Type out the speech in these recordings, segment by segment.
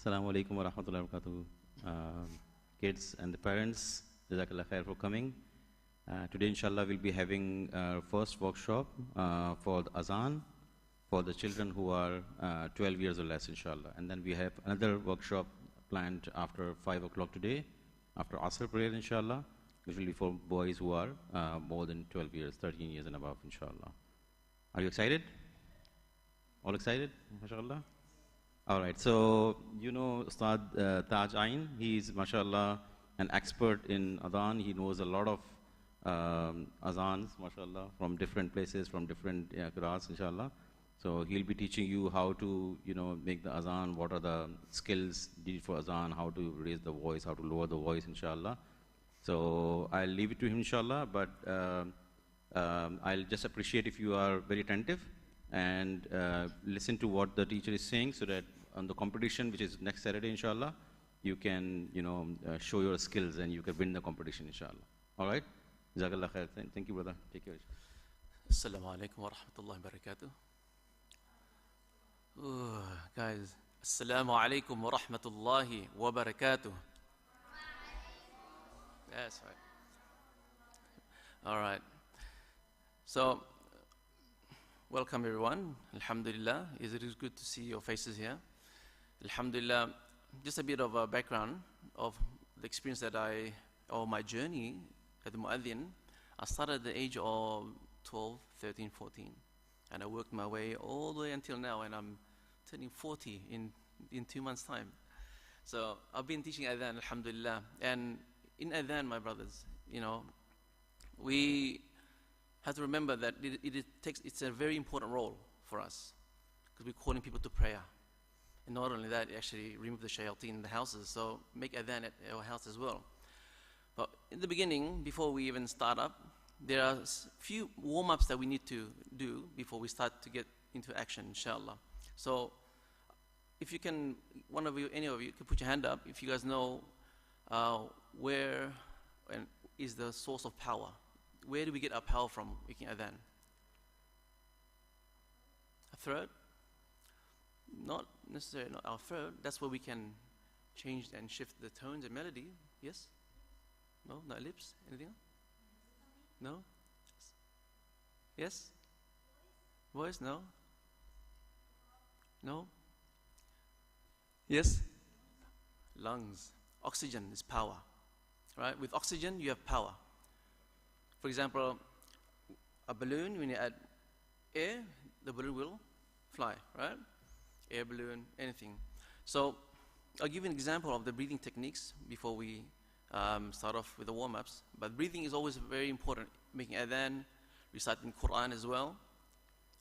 Assalamu alaikum wa rahmatullahi wa barakatuh. Kids and the parents, Jazakallah khair for coming. Today, inshallah, we'll be having our first workshop for the Azan for the children who are 12 years or less, inshallah. And then we have another workshop planned after 5 o'clock today, after Asr prayer, inshallah, which will be for boys who are more than 12 years, 13 years and above, inshallah. Are you excited? All excited, mashallah? All right, so you know Ustad Taj Ain, he's, mashallah, an expert in Adhan. He knows a lot of Azans, mashallah, from different places, from different qira'ats, inshallah. So he'll be teaching you how to, make the Azan, what are the skills needed for Azan, how to raise the voice, how to lower the voice, inshallah. So I'll leave it to him, inshallah, but I'll just appreciate if you are very attentive and listen to what the teacher is saying, so that on the competition, which is next Saturday, inshallah, you can, show your skills and you can win the competition, inshallah. All right? Jazakallah khair. Thank you, brother. Take care. Assalamu alaikum wa rahmatullahi wa barakatuh. Guys, Assalamu alaikum wa rahmatullahi wa barakatuh. That's right. All right. So, welcome everyone. Alhamdulillah. It is good to see your faces here. Alhamdulillah. Just a bit of a background of the experience or my journey at the Mu'adhin. I started at the age of 12, 13, 14. And I worked my way all the way until now, and I'm turning 40 in 2 months' time. So I've been teaching Adhan, alhamdulillah. And in Adhan, my brothers, we have to remember that it's a very important role for us, because we're calling people to prayer. And not only that, actually remove the shayateen in the houses, so make Adhan at our house as well. But in the beginning, before we even start up, there are few warm-ups that we need to do before we start to get into action, inshallah. So if you can, any of you can put your hand up if you guys know where is the source of power. Where do we get our power from making Adhan? A throat? Not necessarily not our throat. That's where we can change and shift the tones and melody. Yes? No? Not lips? Anything else? No? Yes? Voice? No? No? Yes? Lungs. Oxygen is power. Right? With oxygen, you have power. For example, a balloon, when you add air, the balloon will fly, right? Air balloon, anything. So I'll give you an example of the breathing techniques before we start off with the warm-ups. But breathing is always very important. Making Adhan, reciting Quran as well.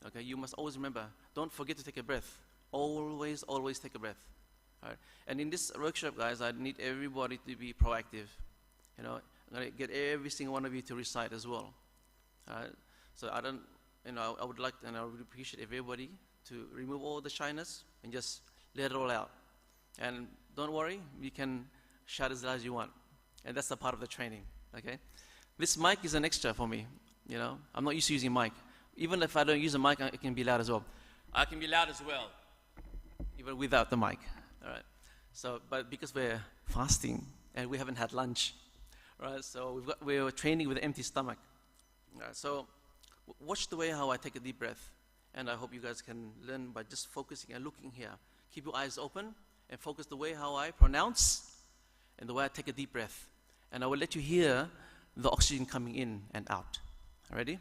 Okay, you must always remember, don't forget to take a breath. Always, always take a breath. All right? And in this workshop, guys, I need everybody to be proactive. I'm going to get every single one of you to recite as well. All right? So I would like, and I would appreciate everybody to remove all the shyness and just let it all out. And don't worry, you can shout as loud as you want. And that's a part of the training, okay? This mic is an extra for me, I'm not used to using mic. Even if I don't use a mic, it can be loud as well. I can be loud as well, even without the mic, all right? So, but because we're fasting and we haven't had lunch, right? So we're training with an empty stomach. Right, so watch the way how I take a deep breath. And I hope you guys can learn by just focusing and looking here. Keep your eyes open and focus the way how I pronounce and the way I take a deep breath. And I will let you hear the oxygen coming in and out. Ready?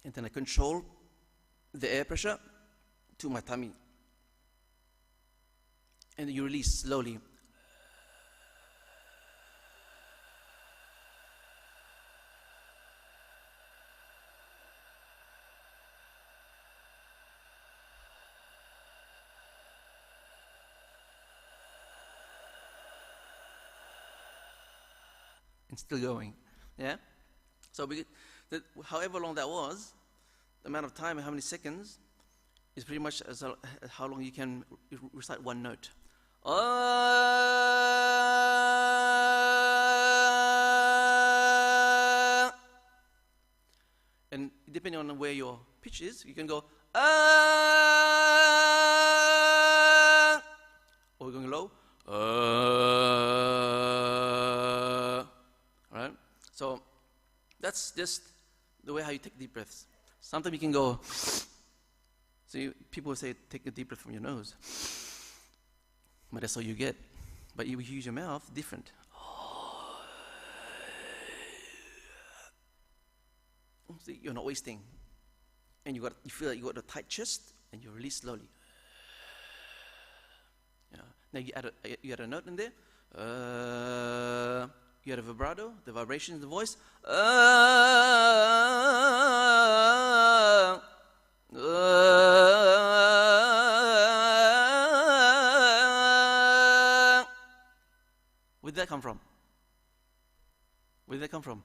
And then I control the air pressure to my tummy. And you release slowly. And still going. Yeah? So however long that was, the amount of time and how many seconds is pretty much as how long you can recite one note. And depending on where your pitch is, you can go or we're going low. Right? So that's just the way how you take deep breaths. Sometimes you can go. So people say take a deep breath from your nose, but that's all you get. But you use your mouth different. See, you're not wasting, and you feel like you got a tight chest, and you release slowly. Yeah. Now you add a note in there. You add a vibrato, the vibration in the voice. Where did that come from? Where did that come from?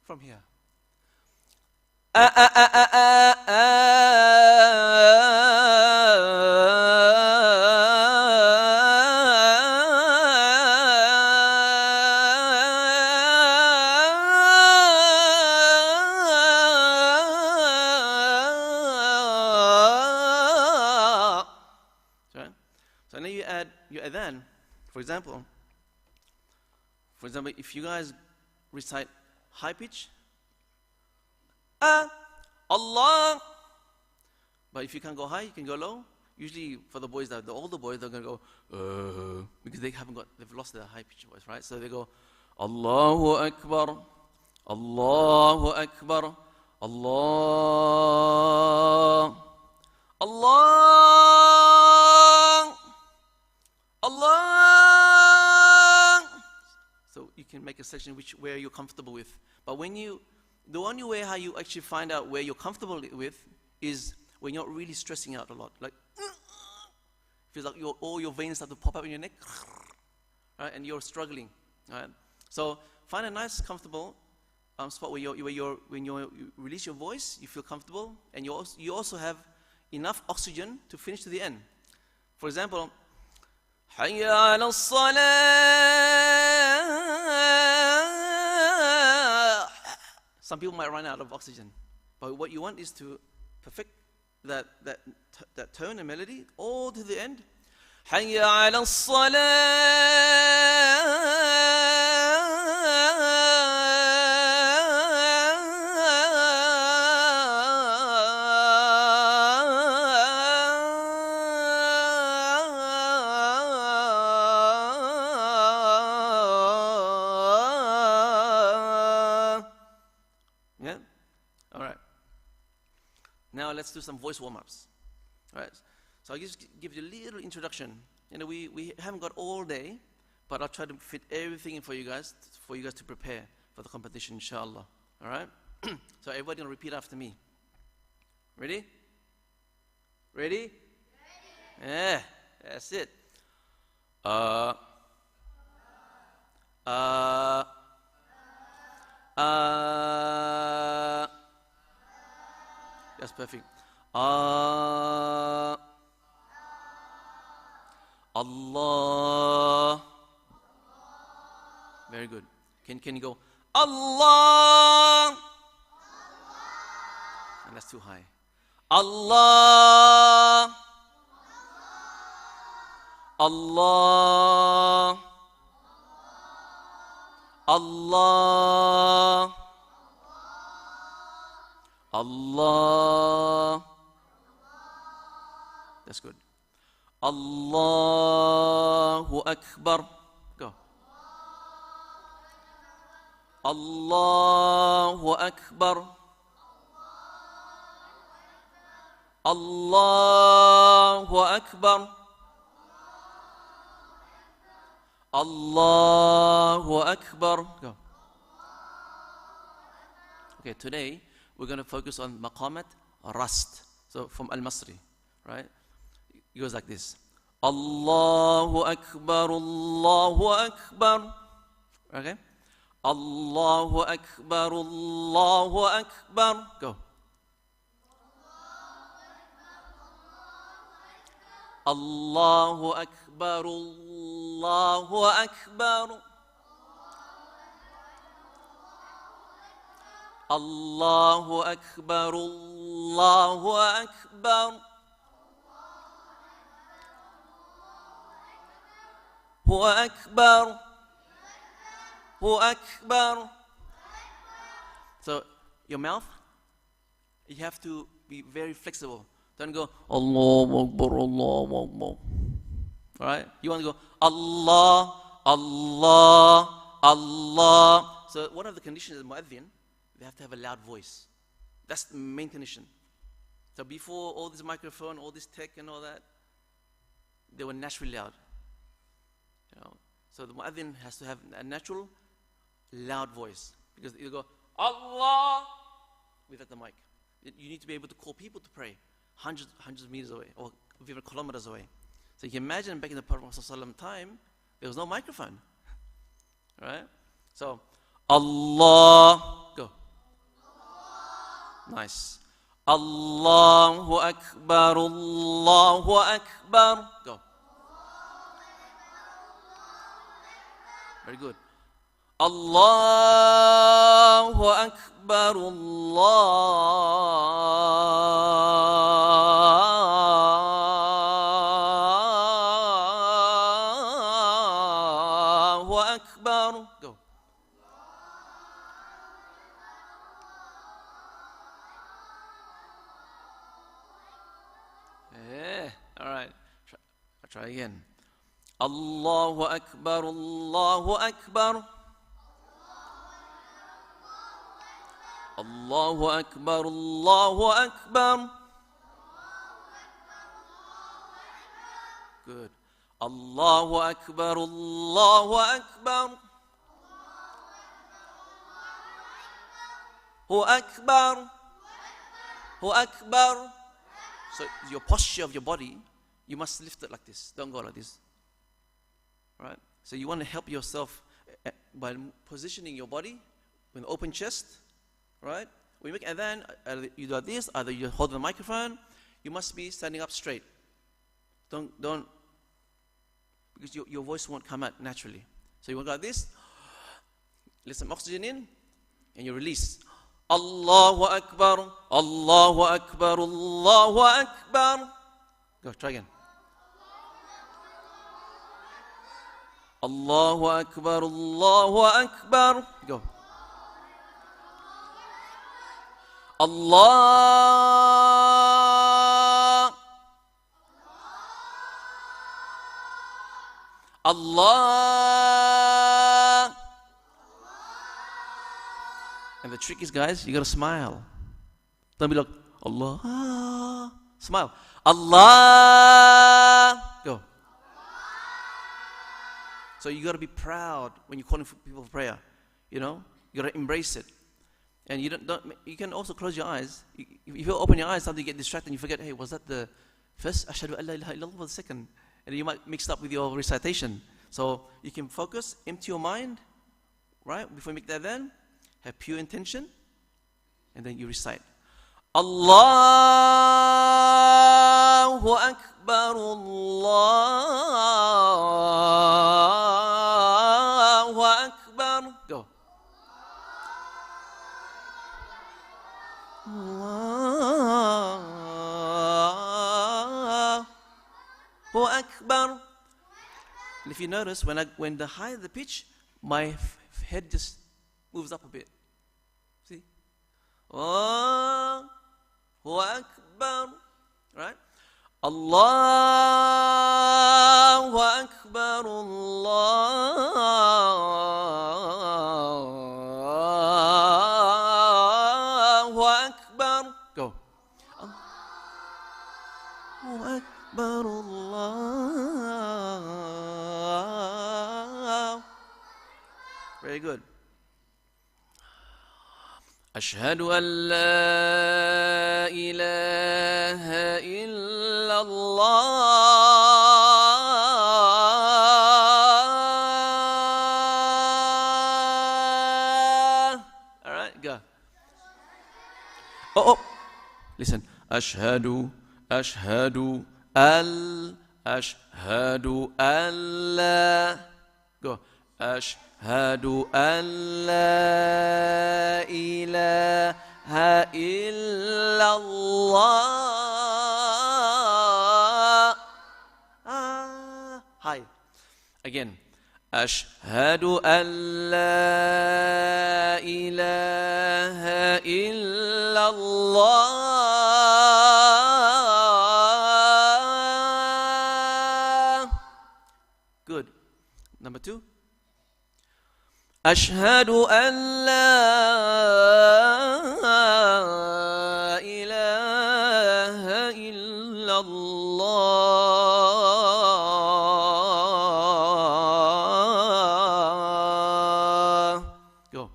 From here. So now you add your adhan. For example, if you guys recite high pitch, Allah. But if you can't go high, you can go low. Usually for the boys, the older boys, they're going to go, because they've lost their high pitch voice, right? So they go, Allahu Akbar, Allahu Akbar, Allah, Allah, Allah. So you can make a section where you're comfortable with. But the only way how you actually find out where you're comfortable with is when you're really stressing out a lot. Like, feels like all your veins start to pop up in your neck, right? And you're struggling, right? So find a nice, comfortable spot where when you release your voice, you feel comfortable, and you also have enough oxygen to finish to the end. For example, Hayya ala salah. Some people might run out of oxygen, but what you want is to perfect that tone and melody all to the end. Hayya ala Yeah? All right. Now let's do some voice warm-ups. All right. So I'll just give you a little introduction. You know, we haven't got all day, but I'll try to fit everything in for you guys to prepare for the competition, inshallah. All right. So everybody gonna repeat after me. Ready? Ready? Yeah, that's it. That's perfect. Allah. Very good. Can you go Allah? And that's too high. Allah. Allah. Allah. Allah. That's good. Allahu Akbar. Go. Allahu Akbar. Allahu Akbar. Allahu Akbar. Go. Okay, today we're going to focus on maqamat rast. So from Al-Masri, right? It goes like this. Allahu Akbar, Allahu Akbar. Okay? Allahu Akbar, Allahu Akbar. Go. Allahu Akbar, Allahu Akbar. Allahu Akbar, Allahu Akbar. Hu Akbar. Hu Akbar. So your mouth, you have to be very flexible. Don't go Allahu Akbar, Allahu Akbar. All right? You want to go Allah, Allah, Allah. So one of the conditions of mu'adhin, they have to have a loud voice. That's the main condition. So before all this microphone, all this tech and all that, they were naturally loud. You know? So the mu'adhin has to have a natural, loud voice. Because you go, Allah, without the mic. You need to be able to call people to pray hundreds of meters away, or even kilometers away. So you can imagine back in the Prophet ﷺ time, there was no microphone. Right? So, Allah, go. Nice. Allahu Akbar, Allahu Akbar. Go. Very good. Allahu Akbar, Allahu Akbar. Go. Yeah. All right. Try again. Allahu Akbar, Allahu Akbar. Allahu Akbar, Allahu Akbar. Good. Allahu Akbar, Allahu Akbar. Hu Akbar. Hu Akbar. So your posture of your body, you must lift it like this. Don't go like this. Right? So you want to help yourself by positioning your body with an open chest. Right? When you make adhan, either you do this, either you hold the microphone, you must be standing up straight. Don't, because your voice won't come out naturally. So you want to go like this, let some oxygen in, and you release. Allahu Akbar, Allahu Akbar, Allahu Akbar. Go, try again. Allahu Akbar, Allahu Akbar. Go. Allah, Allah. And the trick is, guys, you gotta smile. Don't be like, Allah. Smile. Allah. Go. So you gotta be proud when you're calling for people for prayer. You know, you gotta embrace it. And you you can also close your eyes. If you open your eyes, sometimes you get distracted and you forget, hey, was that the first Ashhadu an la ilaha illallah, or the second? And you might mix up with your recitation. So you can focus, empty your mind, right? Before you make that adhan, have pure intention, and then you recite. Allahu Akbar, Allahu Akbar. Go. Allahu Akbar. And if you notice, when the higher the pitch, my head just moves up a bit. See? Allahu Akbar. Right? Allahu Akbar, Allahu Akbar. Go. Allahu Akbar, Allah. Very good. أشهد أن لا إله إلا الله Go. Oh, oh. Listen. Ashhadu, ashhadu, ashhadu, alla. Go. Ashhadu an la ilaha illallah. Hi. Again. Ashhadu an la ilaha illallah. Good. Number 2. Ashhadu an la ilaha illallah. Go.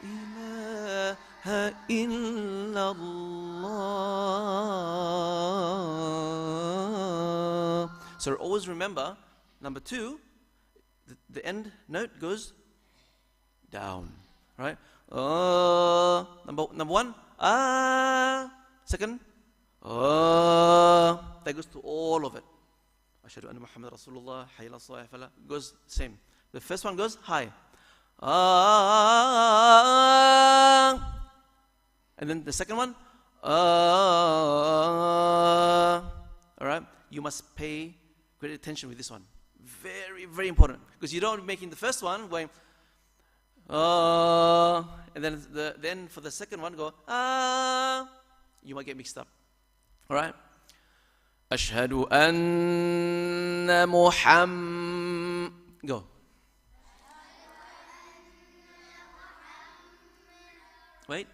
Ilaha illallah. So always remember, number 2, the end note goes down, right? Number 1, second, that goes to all of it. Ashhadu anna Muhammad Rasulullah, hayya ala salah fala, goes same. The first one goes high. And then the second one, all right? You must pay great attention with this one. Very, very important. Because you don't make in the first one going, and then for the second one go, you might get mixed up. All right? Ashhadu anna Muhammad. Go. Wait.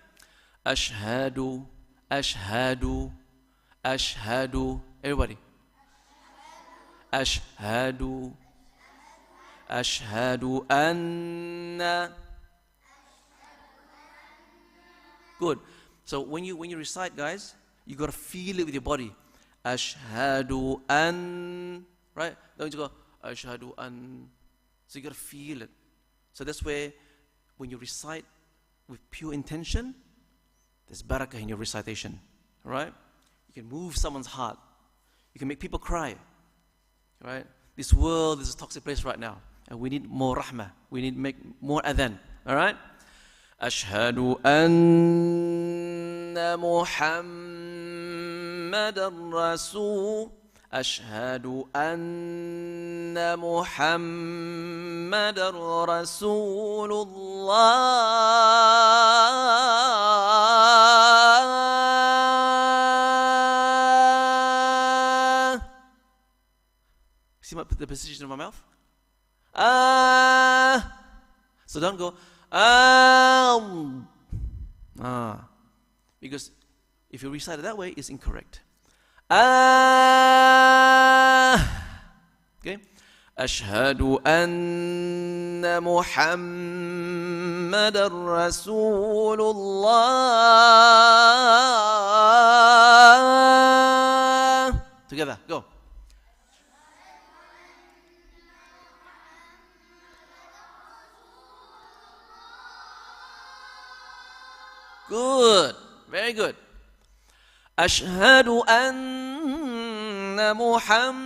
Ashhadu, ashhadu, ashhadu. Everybody. Ashhadu, ashhadu anna. Good. So when you recite, guys, you gotta feel it with your body. Ashhadu an, right? Don't you go ashhadu an. So you gotta feel it. So that's where when you recite with pure intention, there's barakah in your recitation. Right? You can move someone's heart. You can make people cry. Right? This world is a toxic place right now. And we need more rahmah. We need to make more adhan. Alright? Ashhadu anna Muhammadan Rasul. Ashhadu anna Muhammadan Rasulullah. See the position of my mouth? So don't go, because if you recite it that way, it's incorrect. Okay? Ashhadu anna Muhammadan Rasulullah. Together, go. Good. Very good. Ashhadu anna Muhammadan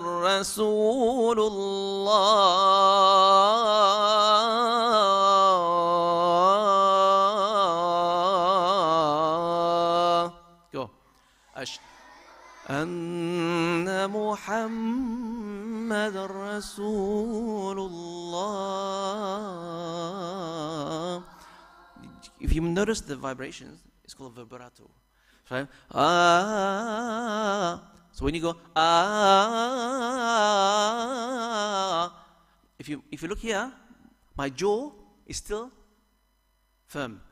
Rasulullah. Go. Anna Muhammadan Rasulullah. If you notice the vibrations, it's called vibrato. Right? So when you go if you look here, my jaw is still firm.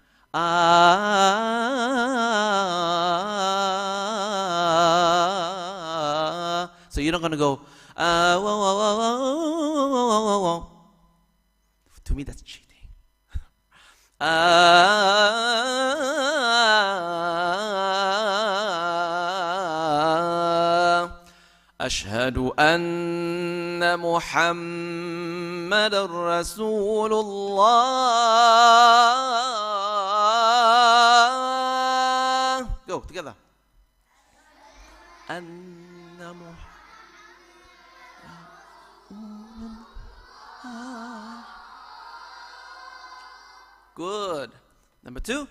So you're not gonna go to me that's cheating. أشهد أن محمد رسول الله. Go together. أن محمد. Good. Number 2.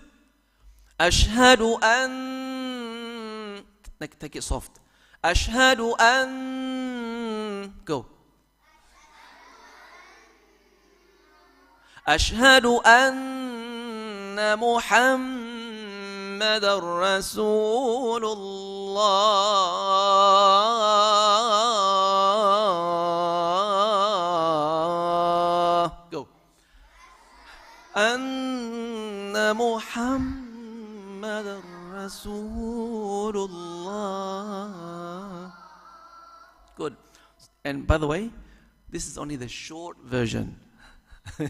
أشهد أن. Take it soft. أشهد أن. Go. أشهد أن محمد رسول الله. Go. أن محمد رسول الله. Good. And by the way, this is only the short version. So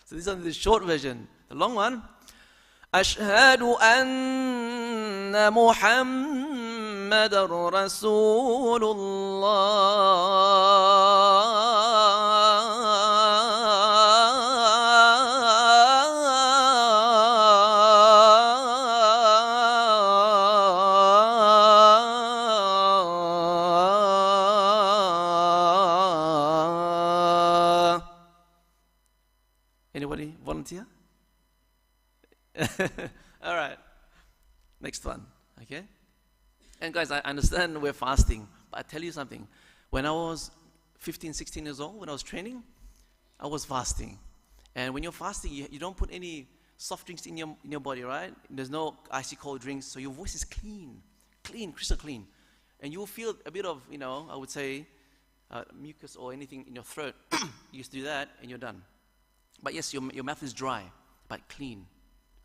this is only the short version. The long one. أشهد أن محمد رسول الله. Anybody volunteer? All right. Next one. Okay? And guys, I understand we're fasting, but I tell you something. When I was 15, 16 years old, when I was training, I was fasting. And when you're fasting, you don't put any soft drinks in your body, right? There's no icy cold drinks, so your voice is clean, crystal clean. And you will feel a bit of, I would say, mucus or anything in your throat. You just do that, and you're done. But yes, your mouth is dry, but clean.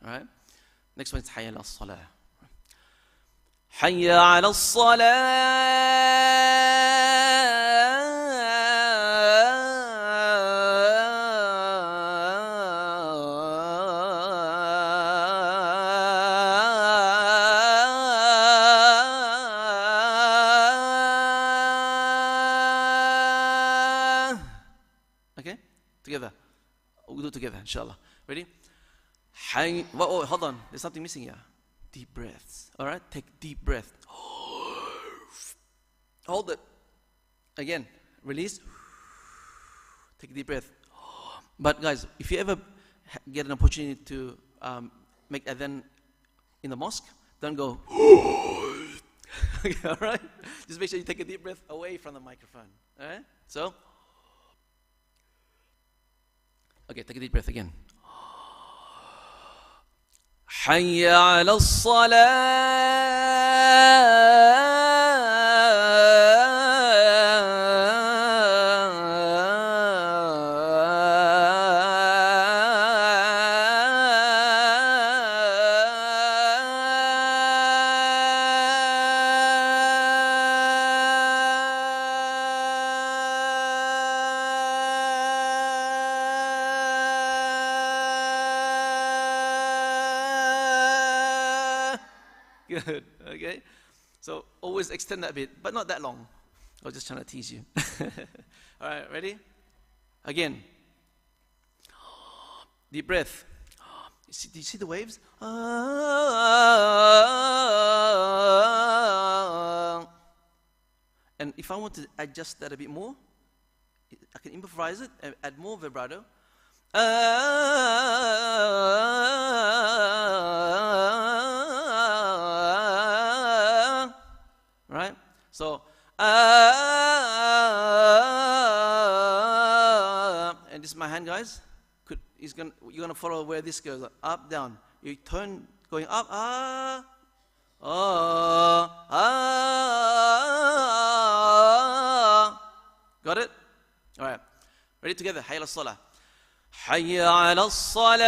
All right? Next one is حي على الصلاة. حي على الصلاة. Okay? Together. We'll do it together, inshallah. Ready? Oh, hold on. There's something missing here. Deep breaths. All right? Take deep breath. Hold it. Again. Release. Take a deep breath. But guys, if you ever get an opportunity to make adhan in the mosque, don't go. Okay, all right? Just make sure you take a deep breath away from the microphone. All right? So. Okay, take a deep breath again. حي على Good. Okay. So always extend that bit, but not that long. I was just trying to tease you. All right, ready? Again. Deep breath. Do you see the waves? And if I want to adjust that a bit more, I can improvise it and add more vibrato. Right? So, and this is my hand, guys. You're gonna follow where this goes, up, down. You turn, going up, Got it? All right. Ready together? حي على الصلاة. حي على الصلاة.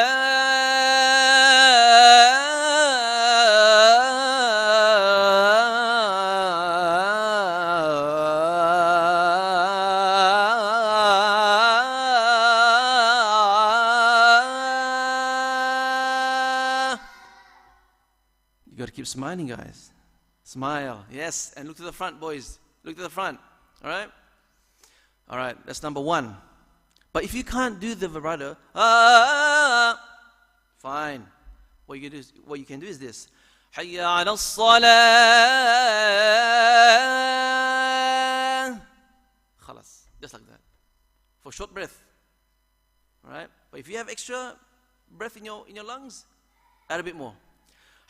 You got to keep smiling, guys. Smile. Yes. And look to the front, boys. Look to the front. All right? All right. That's number one. But if you can't do the vibrato, fine. What you can do is this. Hayya ala salah. Khalas. Just like that. For short breath. All right? But if you have extra breath in your lungs, add a bit more.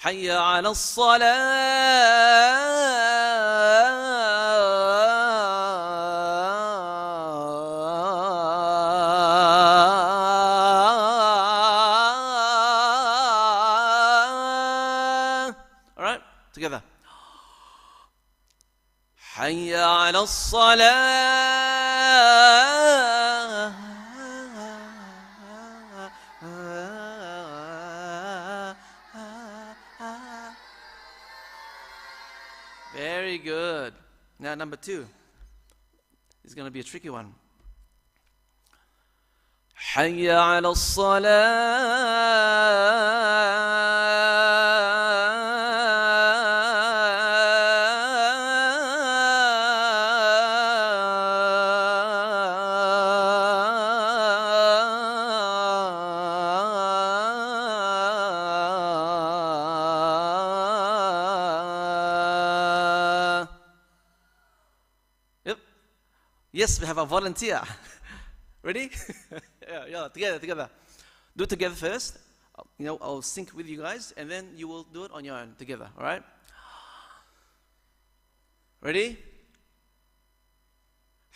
Hayya ala salah. All right? Together. Hayya ala salah. Very good. Now number two. It's going to be a tricky one. Hayya ala salah. Yep. Yes, we have a volunteer. Ready? Yeah, together. Do it together first. I'll sync with you guys, and then you will do it on your own together. All right? Ready?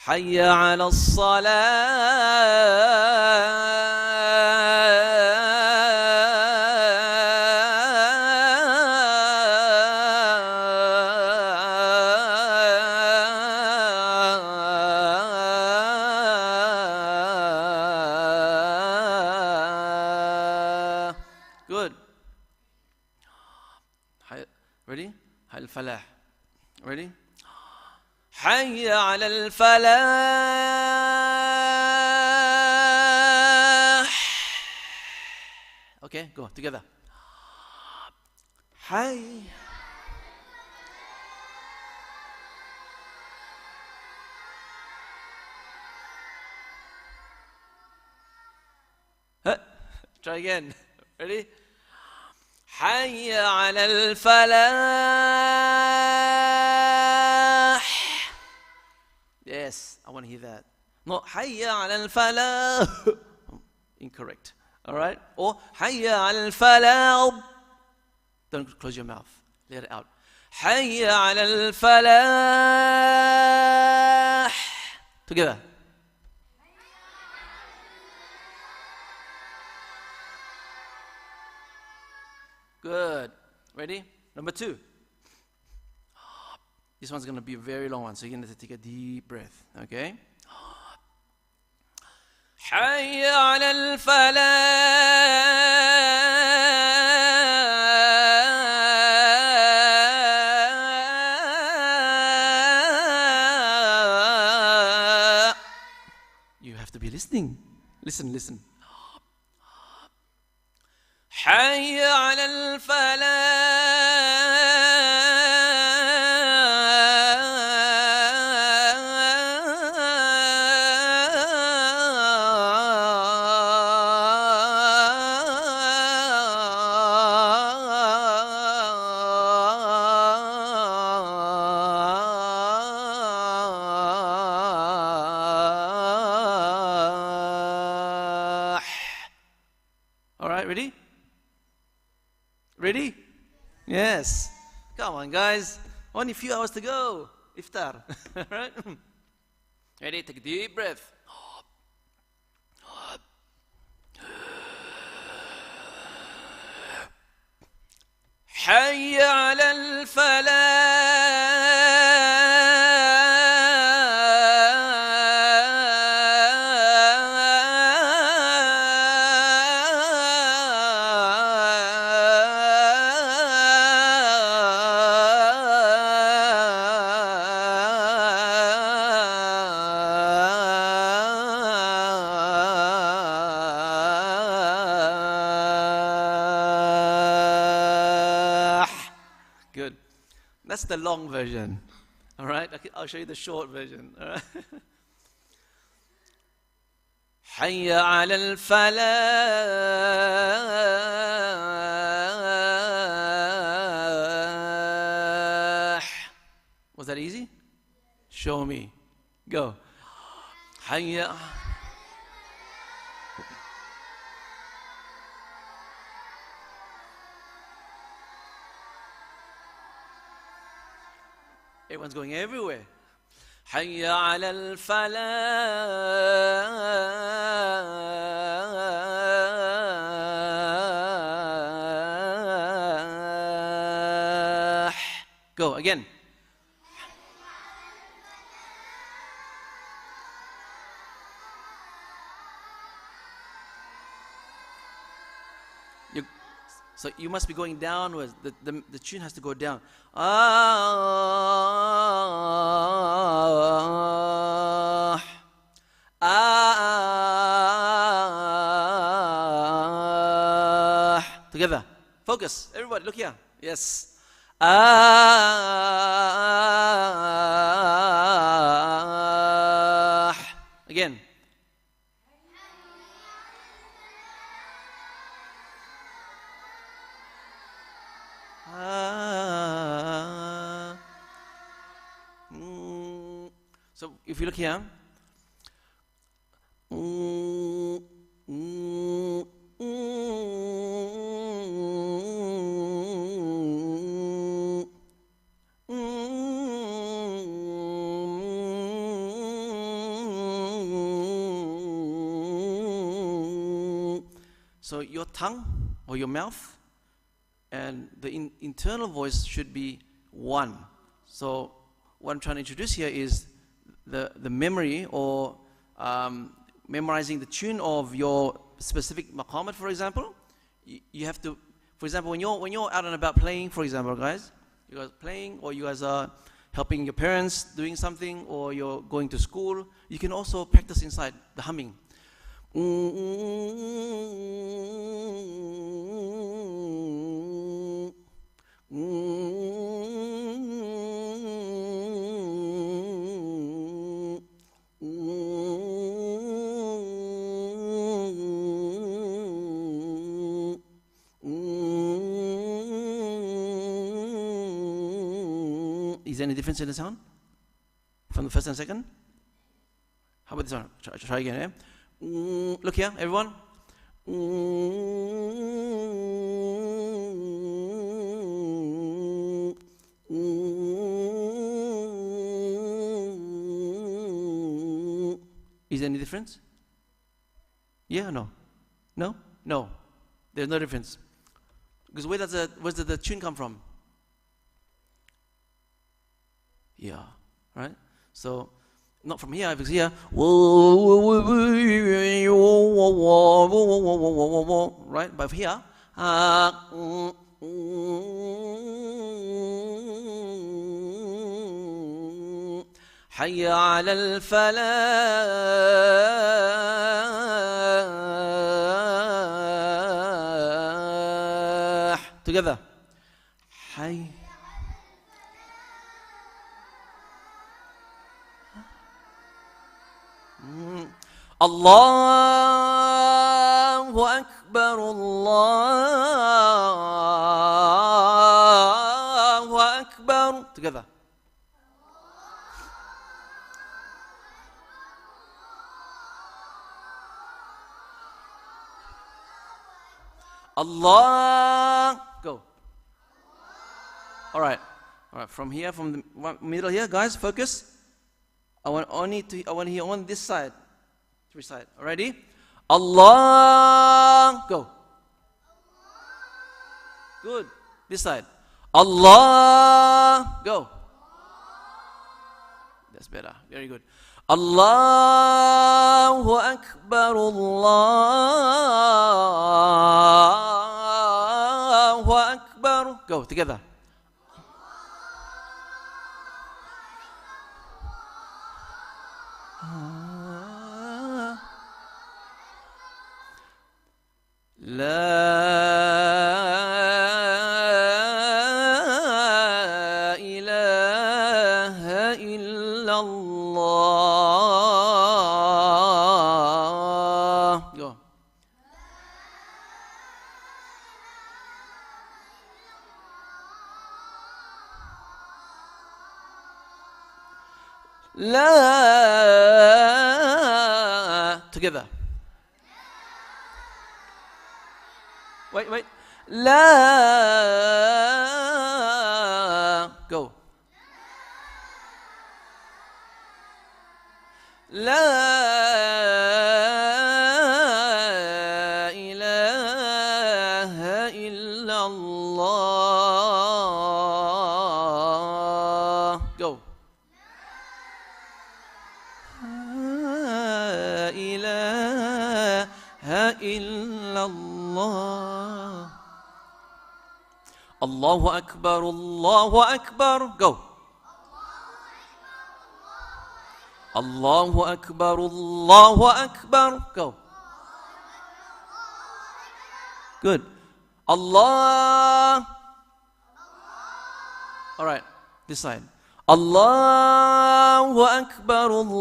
Hayya ala salah. Good. Ready? Hayya al-falah. Ready? حي على الفلاح. Okay, go together. حي. Try again. Ready? حي على الفلاح. Yes, I want to hear that. Not حي على الفلاح. Incorrect. All right? Or حي على الفلاح. Don't close your mouth. Let it out. حي على الفلاح. Together. Good. Ready? Number two. This one's going to be a very long one, so you're going to take a deep breath. Okay? حي على الفلاح. You have to be listening. Listen. حي على الفلاح. All right, ready? Ready? Yes. Come on, guys. Only a few hours to go. Iftar. All right? Ready? Take a deep breath. حي على الفلاح. Good. That's the long version. All right? I'll show you the short version. All right? حي على الفلاح. Was that easy? Show me. Go. حي. Everyone's going everywhere. حي على الفلاح. Go again. So you must be going downwards. The tune has to go down. Together. Focus. Everybody, look here. Yes. Again. So if you look here, so your tongue or your mouth and the internal voice should be one. So what I'm trying to introduce here is the memory or memorizing the tune of your specific maqamat, for example. You have to, for example, when you're out and about playing, for example, guys, you guys playing or you guys are helping your parents doing something or you're going to school, you can also practice inside the humming. Is there any difference in the sound from the first and second? How about this one? Try again. Eh? Look here, everyone. Is there any difference? Yeah or no? No? No. There's no difference. Because where does the tune come from? Yeah, right? So, not from here, if it's here, right? But here, حي على الفلاح. Together. حي. الله أكبر الله أكبر. Together. Allah. Go. All right. From here, from the middle here, guys, focus. I want to hear on this side. To recite. Ready? Allah. Go. Good. This side. Allah. Go. That's better. Very good. Allahu Akbar. Allahu Akbar. Go together. لا إله إلا الله. Go. La. Together. Wait. La. Go. La ilaha illallah. Go. La ilaha illallah. Allahu Akbar, Allahu Akbar. Go. Allahu Akbar, Allahu Akbar. Go. Good. Allah. All right, this side. Allahu Akbar, Allahu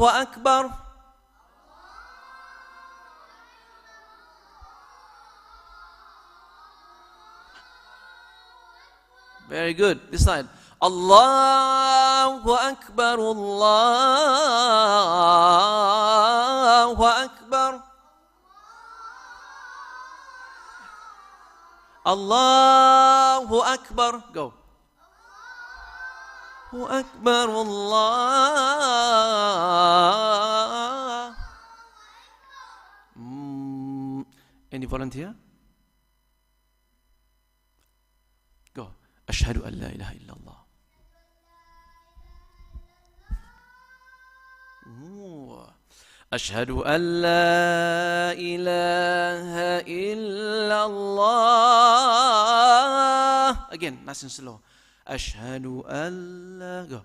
Akbar. Very good. This side. Allahu Akbar, Allahu Akbar. Allahu Akbar. Go. Allahu Akbar, Allah. Any volunteer? Go. Ashhadu an la ilaha illallah. أشهد أن لا إله إلا الله. Again, nice and slow. أشهد أن لا. Go.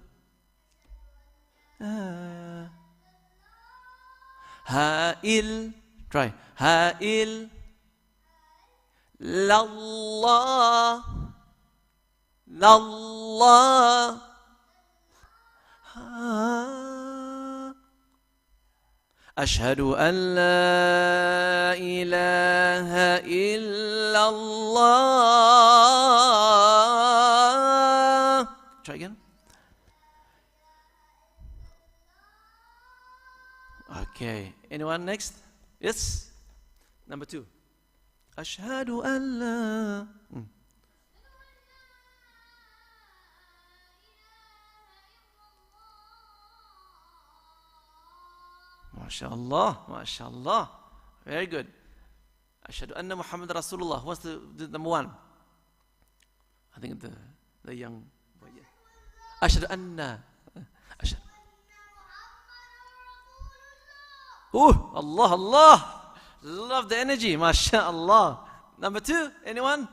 هائل. Try. هائل. لله. لله. أشهد أن لا إله إلا الله. Try again. Okay. Anyone next? Yes. Number 2. أشهد أن لا. MashaAllah, MashaAllah. Very good. Ashhadu anna Muhammad Rasulullah. What's the number 1? I think the young boy. Ashhadu anna. Ashhadu. Oh, Allah, Allah. Love the energy. MashaAllah. Number 2, anyone?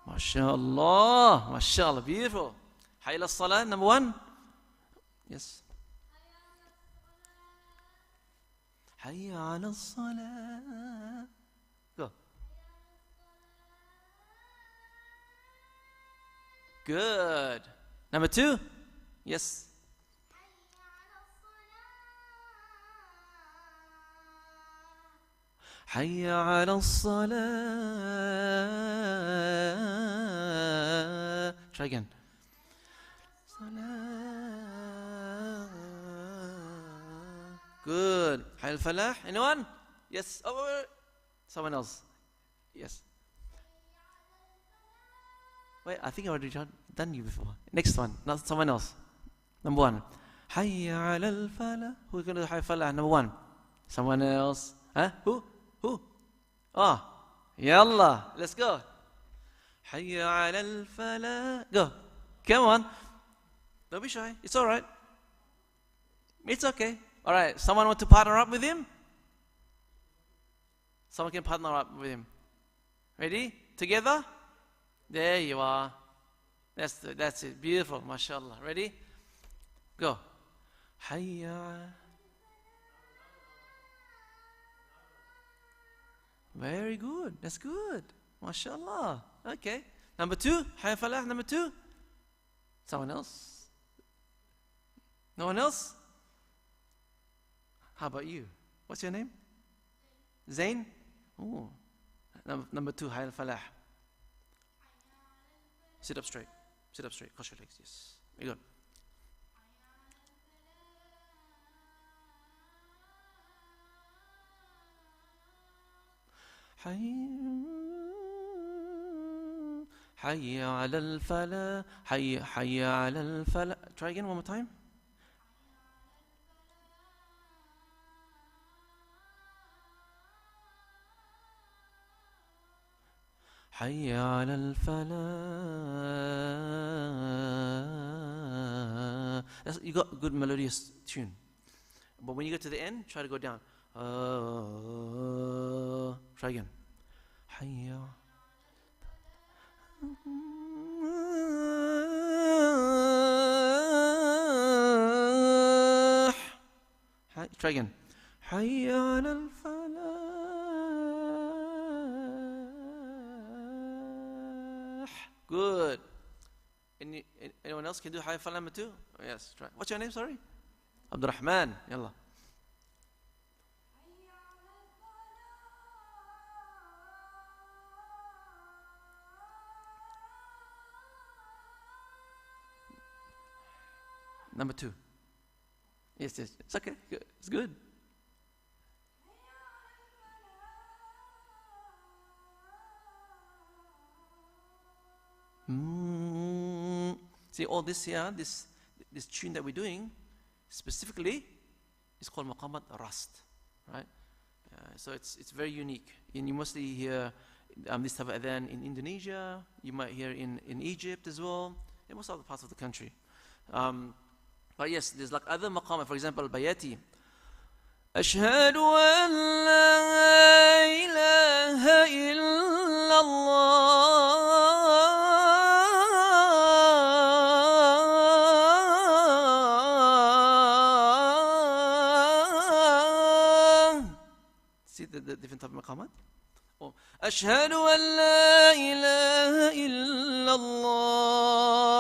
MashaAllah, MashaAllah, beautiful. Hayy ala salah, number 1. Yes. Hayy ala salah. Go. Good. Number 2. Yes. حي على الصلاة. Try again. Good. حي الفلاح. Anyone? Yes. Oh, wait. Someone else. Yes. Wait, I think I already done you before. Next one. Not someone else. Number 1. حي على الفلاح. Who's going to do حي الفلاح? Number 1. Someone else. Huh? Who? Yalla, let's go. Hayya ala al-falah. Go. Come on. Don't be shy. It's all right. It's okay. All right. Someone want to partner up with him? Someone can partner up with him. Ready? Together? There you are. That's it. Beautiful. MashaAllah. Ready? Go. Hayya. Very good. That's good. MashaAllah. Okay. Number 2. Hayya falah. Number 2. Someone else? No one else? How about you? What's your name? Zain? Oh. Number 2. Hayya falah. Sit up straight. Sit up straight. Cross your legs. Yes. Very good. حي على الفلاح حي على الفلاح. Try again one more time. حي على الفلاح. You got a good melodious tune. But when you get to the end, try to go down. Try again. حي. Try again. حي على الفلاح. Good. Anyone else can do حي فلاح number 2? Oh, yes, try. What's your name, sorry? Abdul Rahman. يلا. Number 2. Yes, yes. It's okay. Good. It's good. See, all this here, this tune that we're doing, specifically, is called Maqamat Rast, right? So it's very unique. And you mostly hear this type of adhan in Indonesia. You might hear in Egypt as well, in most other parts of the country. But yes, there's like other maqam, for example, Bayati. أشهد أن لا إله إلا الله. See the different type of maqamat? Oh. أشهد أن لا إله إلا الله.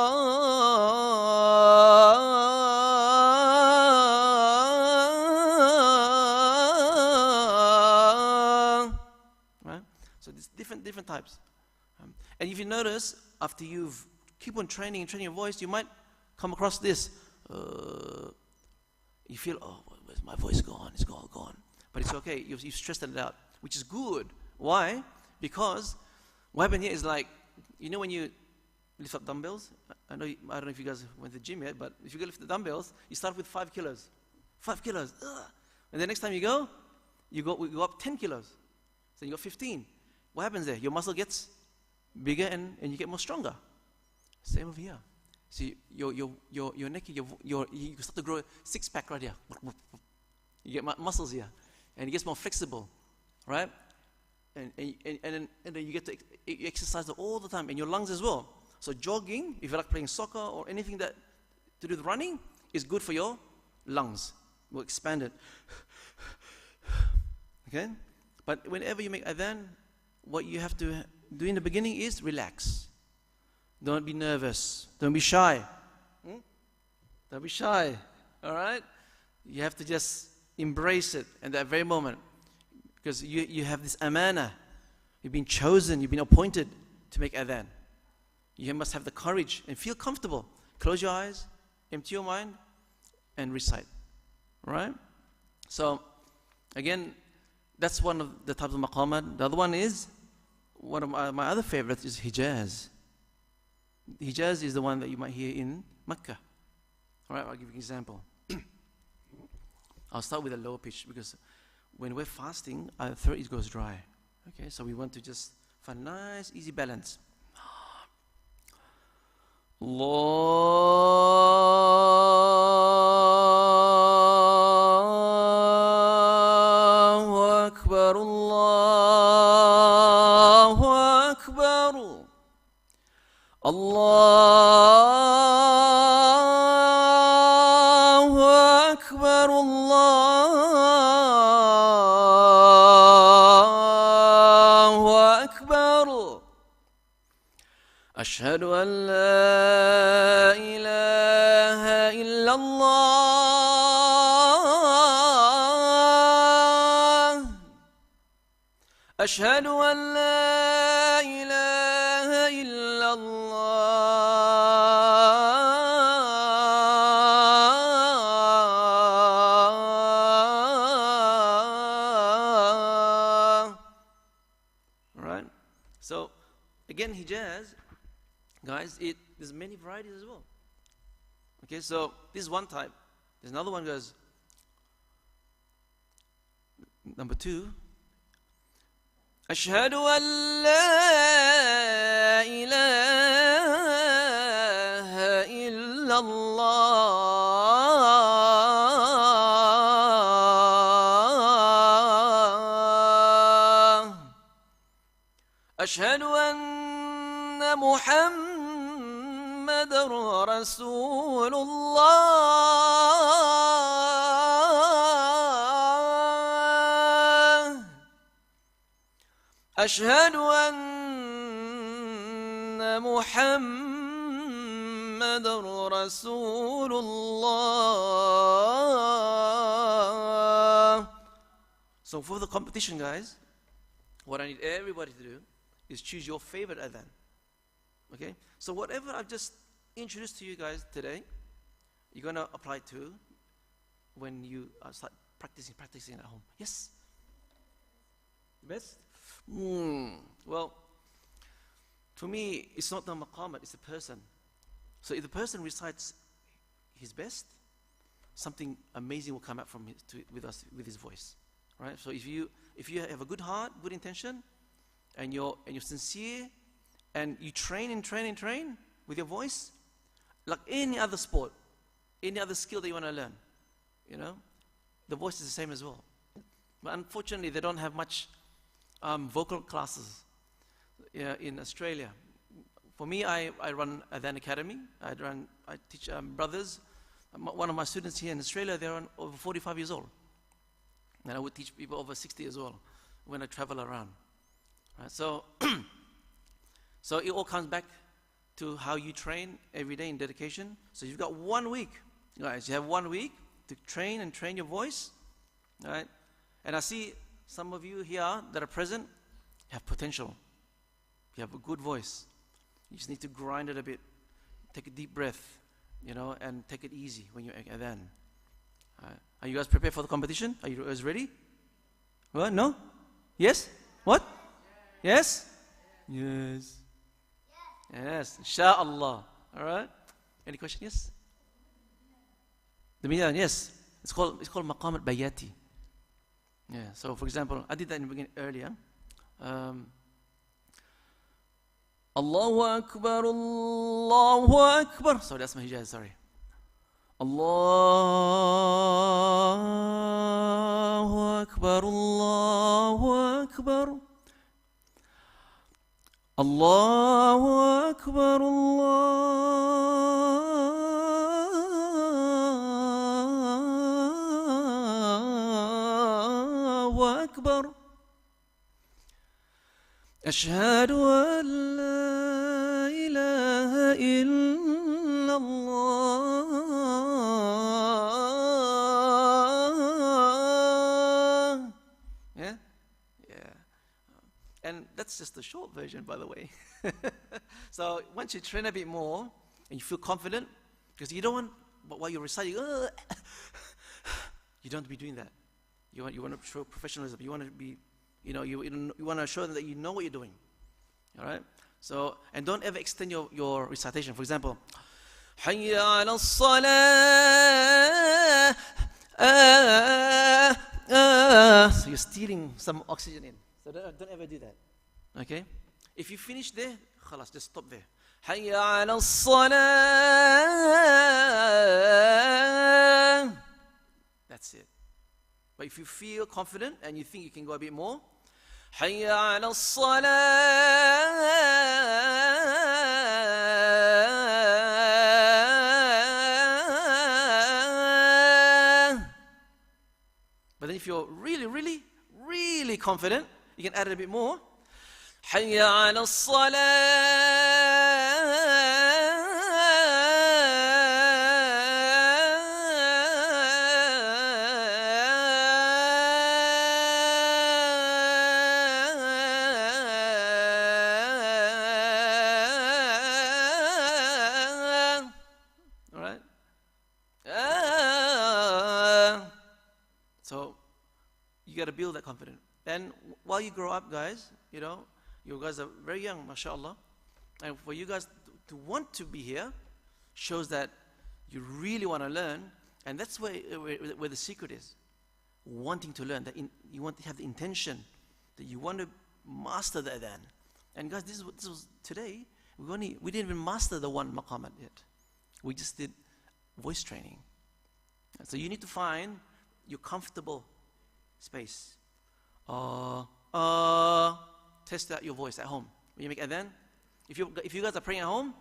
Different types. And if you notice, after you've keep on training your voice, you might come across this. You feel, oh, where's my voice gone? It's all gone. But it's okay. You've stressed it out, which is good. Why? Because what happened here is like, you know when you lift up dumbbells? I don't know if you guys went to the gym yet, but if you go lift the dumbbells, you start with 5 kilos. 5 kilos. And the next time you go up 10 kilos. So you got 15. What happens there? Your muscle gets bigger and you get more stronger. Same over here. See, your neck, you start to grow 6-pack right here. You get muscles here, and it gets more flexible, right? And then you get to exercise all the time, and your lungs as well. So jogging, if you like playing soccer or anything that to do with running, is good for your lungs. Will expand it. Okay, but whenever you make adhan, what you have to do in the beginning is relax. Don't be nervous. Don't be shy. Don't be shy. All right? You have to just embrace it at that very moment. Because you have this amana. You've been chosen. You've been appointed to make adhan. You must have the courage and feel comfortable. Close your eyes, empty your mind, and recite. All right? So, again, that's one of the types of maqamat. The other one is, one of my other favorites is Hijaz. Hijaz is the one that you might hear in Mecca. All right, I'll give you an example. I'll start with a lower pitch because when we're fasting, our throat goes dry. Okay, so we want to just find a nice, easy balance. Allahu Akbar, Allahu Akbar, Allahu أكبر الله أكبر أشهد أن لا إله إلا الله أشهد أن لا إله إلا الله. Right? So, again, Hijaz, guys, there's many varieties as well. Okay, so this is one type. There's another one goes, number 2. أشهد أن لا إله إلا الله أشهد أن محمد رسول الله أشهد أن محمد رسول الله. So for the competition, guys, what I need everybody to do is choose your favorite adhan. Okay? So whatever I've just introduced to you guys today, you're going to apply to when you start practicing at home. Yes? Best? Well, for me, it's not the maqamat, it's the person. So if the person recites his best, something amazing will come out from with his voice, right? So if you have a good heart, good intention, and you're sincere, and you train with your voice, like any other sport, any other skill that you want to learn, you know, the voice is the same as well. But unfortunately, they don't have much vocal classes in Australia. For me, I run Adhan Academy. I teach brothers. One of my students here in Australia, they're over 45 years old. And I would teach people over 60 as well when I travel around. Right, so, so it all comes back to how you train every day in dedication. So you've got 1 week, guys. You have 1 week to train your voice. Right? And I see some of you here that are present have potential. You have a good voice. You just need to grind it a bit. Take a deep breath, you know, and take it easy when you're adhan. Are you guys prepared for the competition? Are you guys ready? What? No? Yes? What? Yes? Yes. Yes. Insha'Allah. All right? Any question? Yes? The minyan, yes. It's called Maqam al-Bayati. Yeah, so for example, I did that in the beginning earlier. Allahu Akbar, Allahu Akbar. Sorry, that's my hijaz, sorry. Allahu Akbar, Allahu Akbar. Allahu Akbar, Allahu Akbar. أشهد أن لا إله إلا الله. Yeah? Yeah. And that's just the short version, by the way. So once you train a bit more and you feel confident, because you don't want, while you're reciting, you don't be doing that. You want to show professionalism. You want to be, you want to show them that you know what you're doing. All right? So, and don't ever extend your recitation. For example, حي على الصلاة. So you're stealing some oxygen in. So don't ever do that. Okay? If you finish there, خلاص, just stop there. حي على الصلاة. That's it. But if you feel confident and you think you can go a bit more, حي على الصلاة. But then if you're really, really, really confident, you can add it a bit more. حي على الصلاة. All right? So you got to build that confidence. And while you grow up, guys, you know, you guys are very young, mashallah. And for you guys to want to be here shows that you really want to learn. And that's where the secret is. Wanting to learn. That you want to have the intention that you want to master the adhan. And guys, this was today. We didn't even master the one maqamat yet. We just did voice training. So you need to find your comfortable space. Test out your voice at home. When you make adhan, if you guys are praying at home,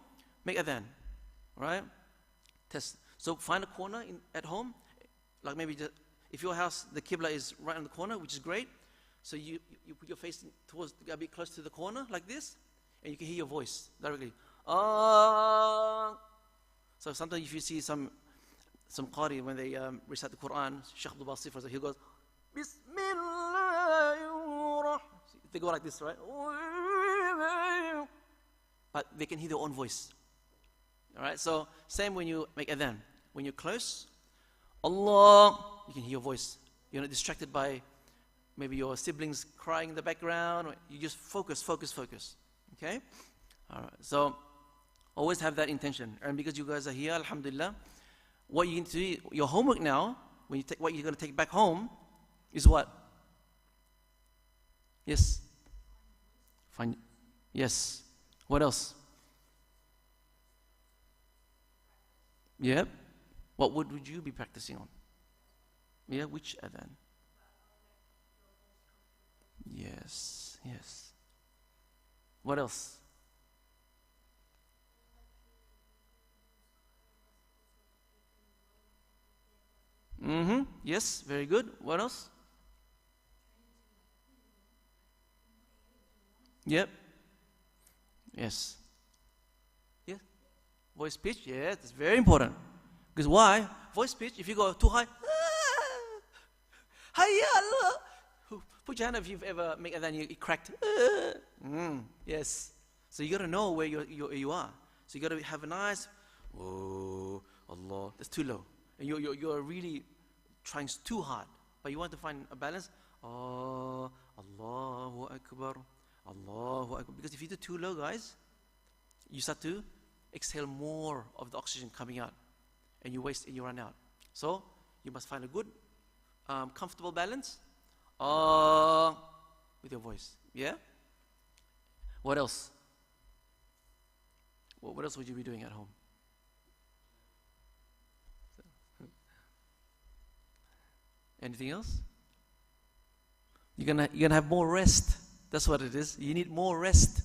make adhan, right? Test. So find a corner at home, like maybe if your house, the qibla is right on the corner, which is great. So you put your face towards, a bit close to the corner, like this, and you can hear your voice directly. So sometimes if you see some qari, when they recite the Quran, Shaykh Abdul Basif, he goes, Bismillah. They go like this, right? But they can hear their own voice. All right, so same when you make adhan. When you're close, Allah, you can hear your voice. You're not distracted by maybe your siblings crying in the background. You just focus. Okay? All right, so always have that intention. And because you guys are here, alhamdulillah, what you need to do, your homework now, what you're going to take back home is what? Yes. Yes. What else? Yep. What would you be practicing on? Yeah, which adhan? Yes. What else? Yes, very good. What else? Yep. Yes. Yeah. Voice pitch, yes, it's very important. Because why? Voice pitch, if you go too high, Hayya Allah. Put your hand up if you've ever made and then you cracked. Yes. So you got to know where you are. So you got to have a nice, oh, Allah. That's too low. And you're really trying too hard. But you want to find a balance. Oh, Allahu Akbar. Allahu Akbar. Because if you do too low, guys, you start to exhale more of the oxygen coming out. And you waste and you run out. So you must find a good, comfortable balance with your voice. Yeah? What else? What else would you be doing at home? Anything else? You're gonna have more rest. That's what it is. You need more rest.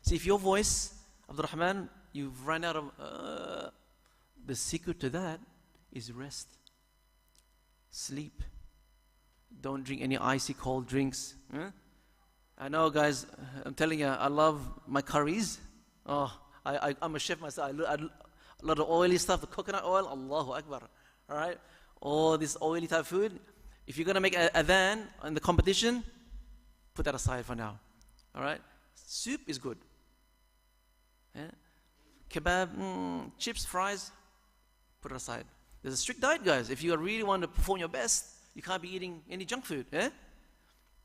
See, if your voice, Abdul Rahman, you've run out of, the secret to that is rest. Sleep. Don't drink any icy cold drinks. I know, guys, I'm telling you, I love my curries. Oh, I'm a chef myself. I love the oily stuff, the coconut oil. Allahu Akbar. All right? All this oily type food. If you're going to make adhan in the competition, put that aside for now. All right? Soup is good. Yeah? Kebab, chips, fries, put it aside. There's a strict diet, guys. If you really want to perform your best, you can't be eating any junk food. Eh?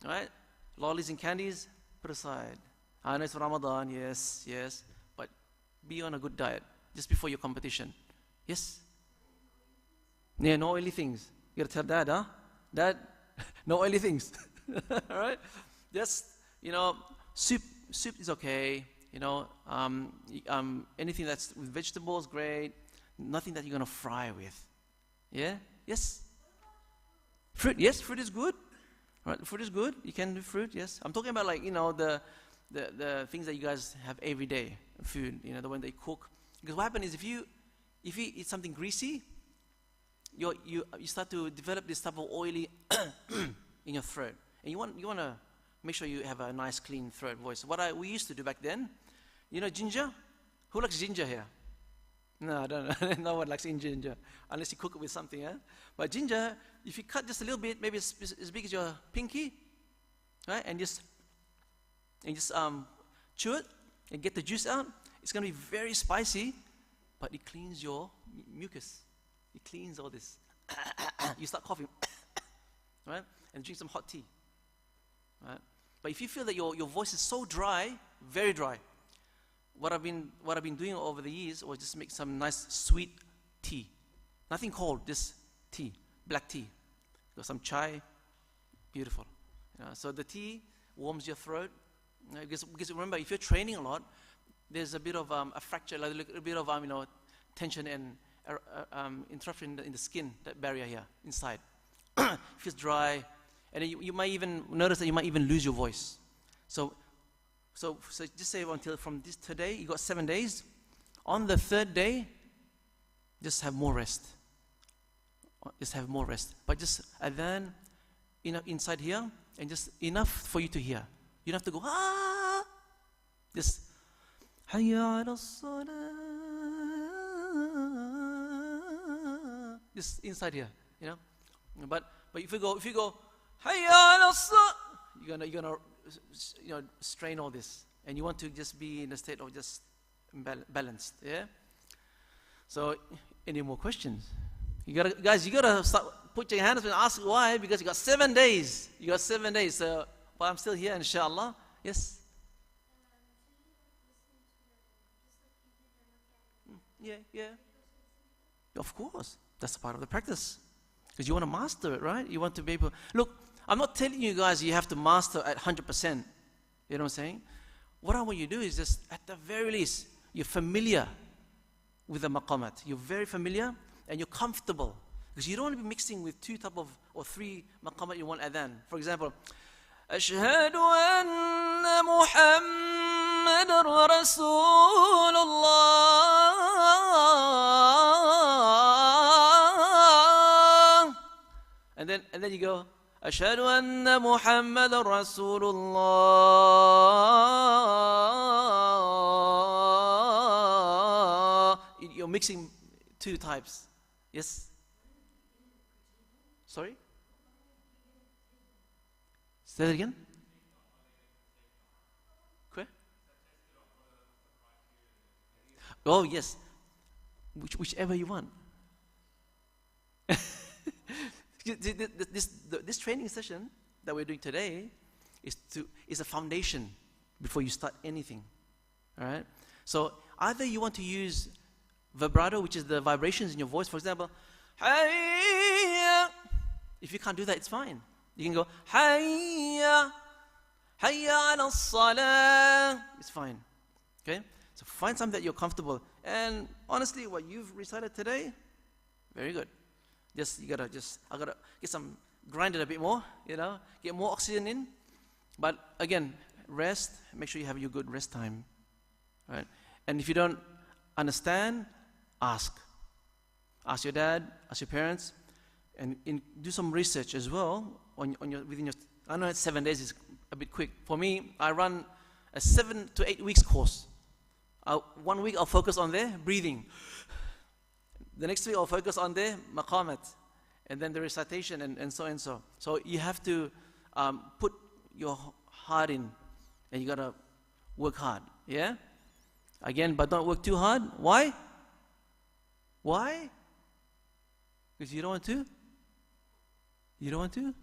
All right? Lollies and candies, put aside. I know it's Ramadan, yes. But be on a good diet just before your competition. Yes? Yeah, no oily things. You gotta tell Dad, huh? Dad, no oily things. All right? Just, soup is okay. Anything that's with vegetables, great. Nothing that you're gonna fry with. Yeah? Yes? Fruit, yes, fruit is good. Right, fruit is good. You can do fruit, yes. I'm talking about the things that you guys have every day, food, the one they cook. Because what happens is if you eat something greasy, you start to develop this type of oily in your throat. And you want to make sure you have a nice, clean throat voice. We used to do back then, you know ginger? Who likes ginger here? No, I don't know. No one likes ginger, unless you cook it with something. But ginger, if you cut just a little bit, maybe as big as your pinky, right? And just chew it and get the juice out. It's going to be very spicy, but it cleans your mucus. It cleans all this. You start coughing, right? And drink some hot tea, right? But if you feel that your voice is so dry, very dry, what I've been doing over the years was just make some nice sweet tea. Nothing cold, just tea, black tea. Got some chai, beautiful. So the tea warms your throat. Because remember, if you're training a lot, there's a bit of a fracture, like a little bit of tension and interruption in the skin, that barrier here inside. It feels dry, and you might even notice that you might even lose your voice. So just say until from today, you got 7 days. On the third day, just have more rest. Just have more rest. But just adhan inside here, and just enough for you to hear. You don't have to go, ah! Just, hayya ala salah. Just inside here, But if you go, hayya ala salah, you're gonna strain all this, and you want to just be in a state of just balanced, yeah. So, any more questions? You gotta start, put your hands up and ask why, because you got 7 days. You got 7 days. So, I'm still here, inshallah. Yes. Yeah. Of course, that's part of the practice, because you want to master it, right? You want to be able. Look, I'm not telling you guys you have to master at 100%. You know what I'm saying? What I want you to do is just, at the very least, you're familiar with the maqamat. You're very familiar and you're comfortable. Because you don't want to be mixing with or three maqamat in one adhan. For example, أشهد أن محمد رسول الله. And then you go, أشهد أن محمد رسول الله. You're mixing two types. Yes? Sorry? Say that again? Okay. Oh, yes. Whichever you want. This training session that we're doing today is a foundation before you start anything. All right? So either you want to use vibrato, which is the vibrations in your voice. For example, hayya. If you can't do that, it's fine. You can go hayya, hayya ala salah. It's fine. Okay? So find something that you're comfortable. And honestly, what you've recited today, very good. I gotta get grind it a bit more, get more oxygen in. But again, rest, make sure you have your good rest time. Right? And if you don't understand, ask. Ask your dad, ask your parents, and do some research as well within your. I know 7 days is a bit quick. For me, I run a 7 to 8 weeks course. 1 week I'll focus on their breathing. The next week I'll focus on the maqamat, and then the recitation, and so and so. So you have to put your heart in, and you gotta work hard. Yeah. Again, but don't work too hard. Why? Why? Because you don't want to. You don't want to.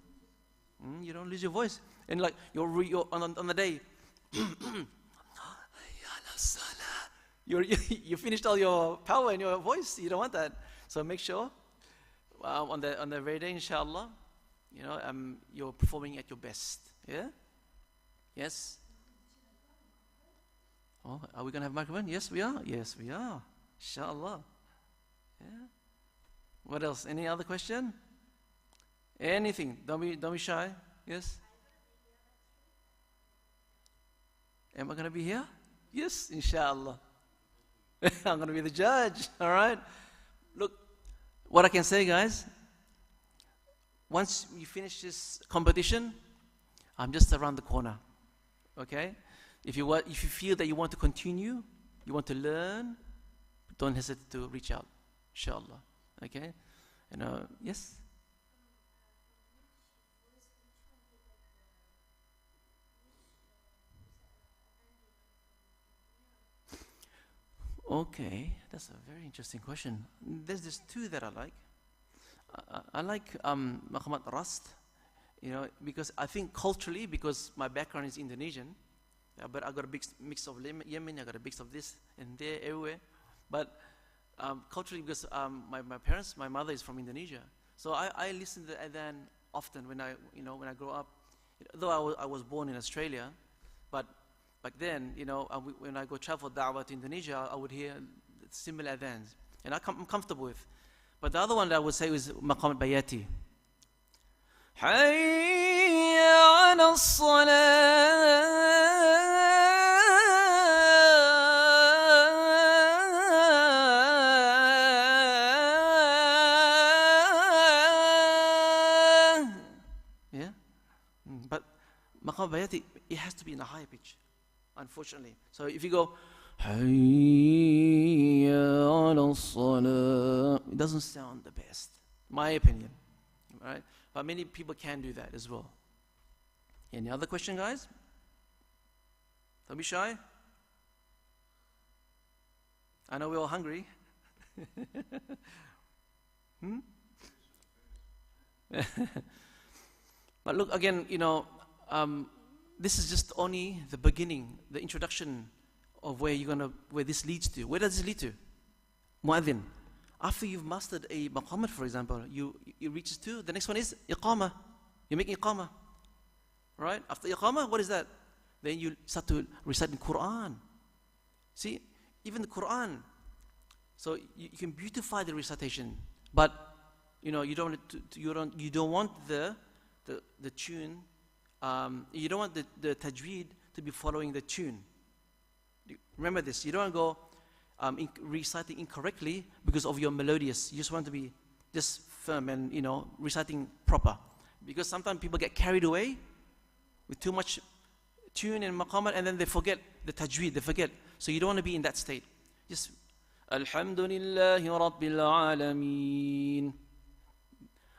You don't lose your voice, and like you're on the day. You finished all your power in your voice. You don't want that. So make sure on the very day, inshallah, you're performing at your best. Yeah. Yes. Oh, are we gonna have microphone? Yes, we are. Yes, we are. Inshallah. Yeah. What else? Any other question? Anything? Don't be shy. Yes. Am I gonna be here? Yes, inshallah. I'm going to be the judge, all right? Look, what I can say, guys, once you finish this competition, I'm just around the corner. Okay? If you feel that you want to continue, you want to learn, don't hesitate to reach out, inshallah. Okay? Yes? Okay, that's a very interesting question. There's just two that I like. I like Muhammad Rust, because I think culturally, because my background is Indonesian, but I got a big mix of Yemen, I got a mix of this and there, everywhere. But culturally, because my parents, my mother is from Indonesia, so I listen to the Adhan often when I grow up. Though I was born in Australia, but back then, when I go travel da'wah to Indonesia, I would hear similar adhans, and I'm comfortable with. But the other one that I would say is Maqam Bayati. Hayya ala Yeah? But Maqam Bayati, it has to be in a higher pitch, unfortunately. So if you go, Hayya ala salah, it doesn't sound the best, my opinion. Right? But many people can do that as well. Any other question, guys? Don't be shy. I know we're all hungry. But look, again, this is just only the beginning, the introduction of where this leads to. Where does this lead to? Muadhin. After you've mastered a maqamat, for example, it reaches to, the next one is iqamah. You make iqamah. Right? After iqamah, what is that? Then you start to recite the Quran. See, even the Quran. So you can beautify the recitation, but you don't want the tune. You don't want the tajweed to be following the tune. Remember this. You don't want to go reciting incorrectly because of your melodious. You just want to be just firm and reciting proper. Because sometimes people get carried away with too much tune and maqamat, and then they forget the tajweed. They forget. So you don't want to be in that state. Just Alhamdulillahi Rabbil Alameen,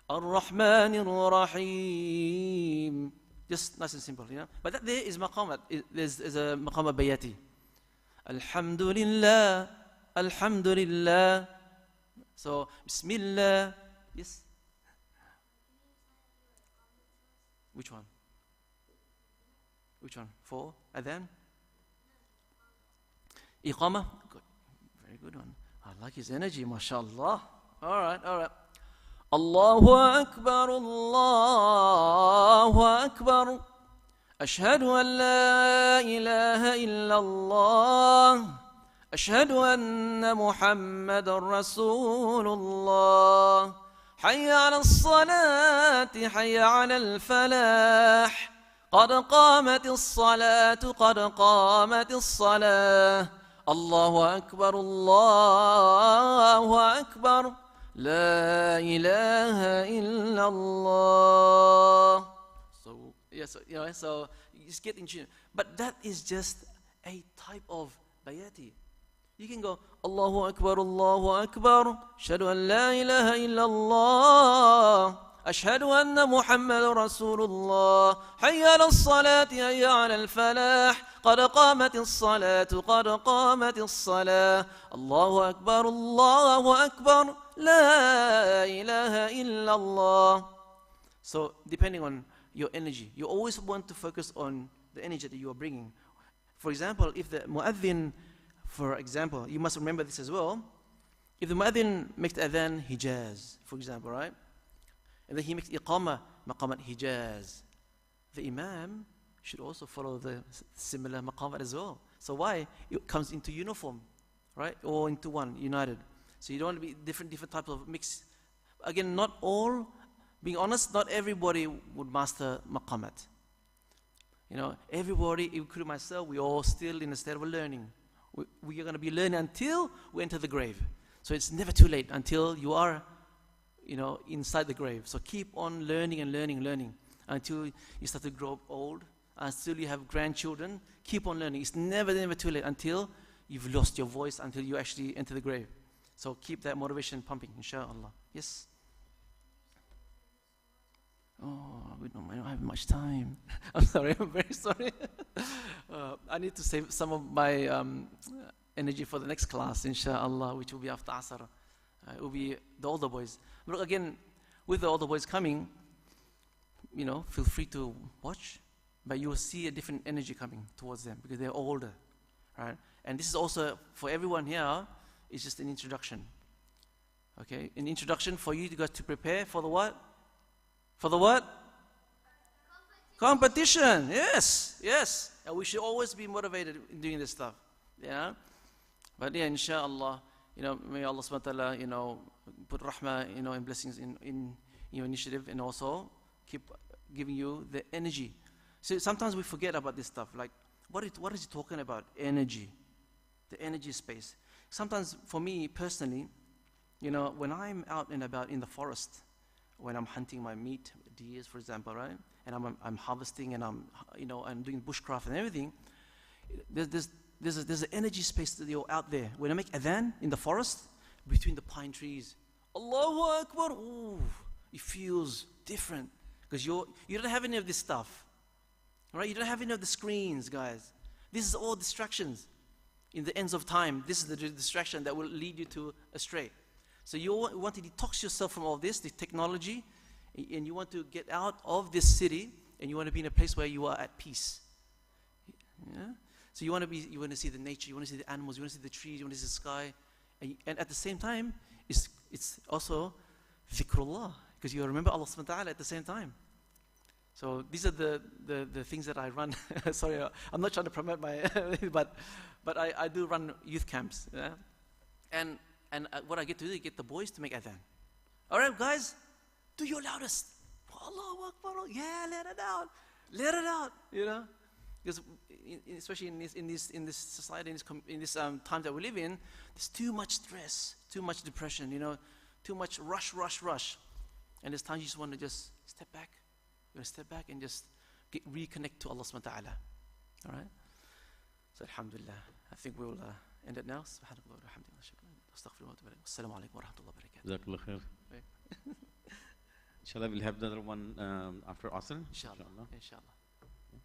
Ar-Rahman Ar-Rahim. Just nice and simple, But that there is maqamat. There's a maqamat bayati. Alhamdulillah, Alhamdulillah. So, Bismillah. Yes? Which one? Which one? For Adhan? Iqamah? Good. Very good one. I like his energy, mashallah. Alright. Allahu Akbar, Allahu Akbar. أشهد أن لا إله إلا الله أشهد أن محمد رسول الله حي على الصلاة حي على الفلاح قد قامت الصلاة قد قامت الصلاة الله أكبر الله أكبر لا إله إلا الله. So you just get in tune. But that is just a type of bayati. You can go, Allahu Akbar, Ashhadu an la ilaha illallah, Ashhadu anna Muhammadan Rasulullah, Hayya ala salati, Hayya ala al-falah, Qad qamati as-salatu, Qad qamati as-salah, Allahu Akbar, La ilaha illallah. So depending on your energy, you always want to focus on the energy that you are bringing. For example, if the muadhin, for example, you must remember this as well. If the muadhin makes the adhan Hijaz, for example, right? And then he makes iqamah, maqamat Hijaz. The imam should also follow the similar maqamat as well. So why? It comes into uniform, right? Or into one, united. So you don't want to be different types of mix. Again, not all, being honest, not everybody would master maqamat. Everybody, including myself, we all still in a state of learning. We are going to be learning until we enter the grave. So it's never too late until you are inside the grave. So keep on learning and learning and learning until you start to grow old, until you have grandchildren. Keep on learning. It's never, never too late until you've lost your voice, until you actually enter the grave. So keep that motivation pumping, inshallah. Yes? Oh, I don't have much time. I'm sorry, I'm very sorry. I need to save some of my energy for the next class, inshallah, which will be after Asr. It will be the older boys. But again, with the older boys coming, feel free to watch, but you will see a different energy coming towards them because they're older, right? And this is also, for everyone here, it's just an introduction. Okay, an introduction for you to prepare for the what? For the what? Competition. Yes, yes. And we should always be motivated in doing this stuff. Yeah. But yeah, inshallah, may Allah subhanahu wa ta'ala, put rahmah, and blessings in your initiative, and also keep giving you the energy. So sometimes we forget about this stuff. Like, what is he talking about? Energy. The energy space. Sometimes for me personally, when I'm out and about in the forest, when I'm hunting my meat, deers, for example, right? And I'm harvesting, and I'm doing bushcraft and everything. There's an energy space that you're out there. When I make adhan in the forest, between the pine trees, Allahu Akbar, ooh, it feels different. Because you don't have any of this stuff. Right? You don't have any of the screens, guys. This is all distractions. In the ends of time, this is the distraction that will lead you to astray. So you want to detox yourself from all this, the technology, and you want to get out of this city, and you want to be in a place where you are at peace. Yeah? So you want to see the nature, you want to see the animals, you want to see the trees, you want to see the sky, and at the same time, it's also dhikrullah, because you remember Allah subhanahu wa ta'ala at the same time. So these are the things that I run. Sorry, I'm not trying to promote my, but I do run youth camps, yeah? And what I get to do is get the boys to make adhan. All right, guys, do your loudest. Allahu Akbar. Yeah, let it out. Because especially in this society, in this time that we live in, there's too much stress, too much depression. Too much rush. And there's times you just want to just step back. You want to step back and just reconnect to Allah subhanahu wa ta'ala. All right. So alhamdulillah, I think we will end it now. Subhanallah, alhamdulillah. Assalamu alaikum wa rahmatullahi wa barakatuh. Jazakallah khair. Inshallah, we'll have another one after Asr. Inshallah.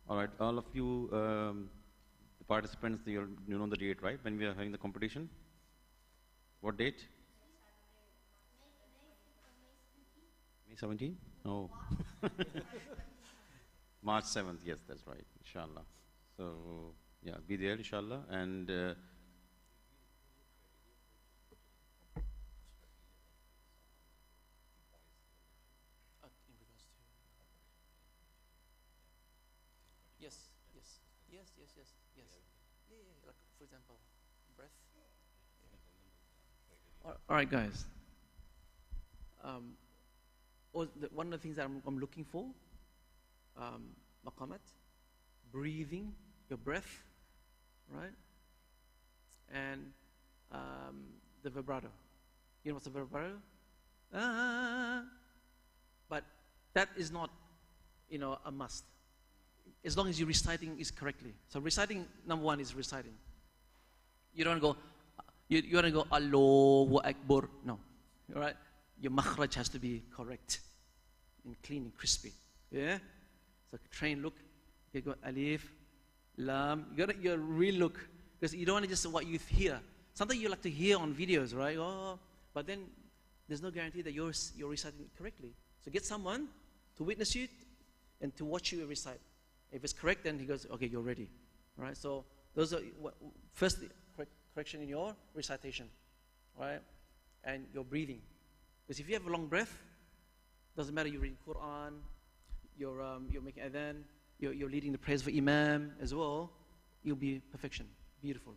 All right, all of you, the participants, you know the date, right? When we are having the competition? What date? May 17? No. March 7th, yes, that's right, inshallah. So, yeah, be there, inshallah. And Yes. Yeah, like for example, breath. Yeah. All right, guys. One of the things that I'm looking for, maqamat, breathing, your breath, right? And the vibrato. You know what's a vibrato? But that is not, a must. As long as you're reciting is correctly. So reciting, number one is reciting. You don't go, you want to go Allahu Akbar. No. All right? Your makhraj has to be correct and clean and crispy. Yeah? So train look. You go alif, lam. You got your real look. Because you don't want to just what you hear. Something you like to hear on videos, right? Oh, but then there's no guarantee that you're reciting it correctly. So get someone to witness you and to watch you recite. If it's correct, then he goes, okay, you're ready. All right? So those are first correction in your recitation, right? And your breathing. Because if you have a long breath, doesn't matter you're reading Quran, you're making adhan, you're leading the prayers for Imam as well, you'll be perfection. Beautiful.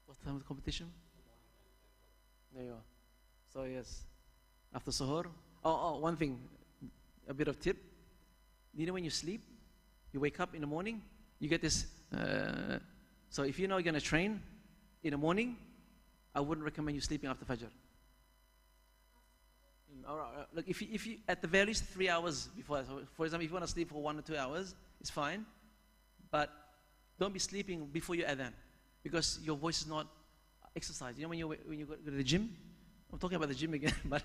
What time of the competition? There you are. So yes, after suhoor. Oh, one thing. A bit of tip. When you sleep, you wake up in the morning, you get this. So if you know you're going to train in the morning, I wouldn't recommend you sleeping after Fajr. Look, if you, at the very least 3 hours before, so for example, if you want to sleep for 1 or 2 hours, it's fine. But don't be sleeping before your adhan, because your voice is not exercised. You know when you go to the gym? I'm talking about the gym again, but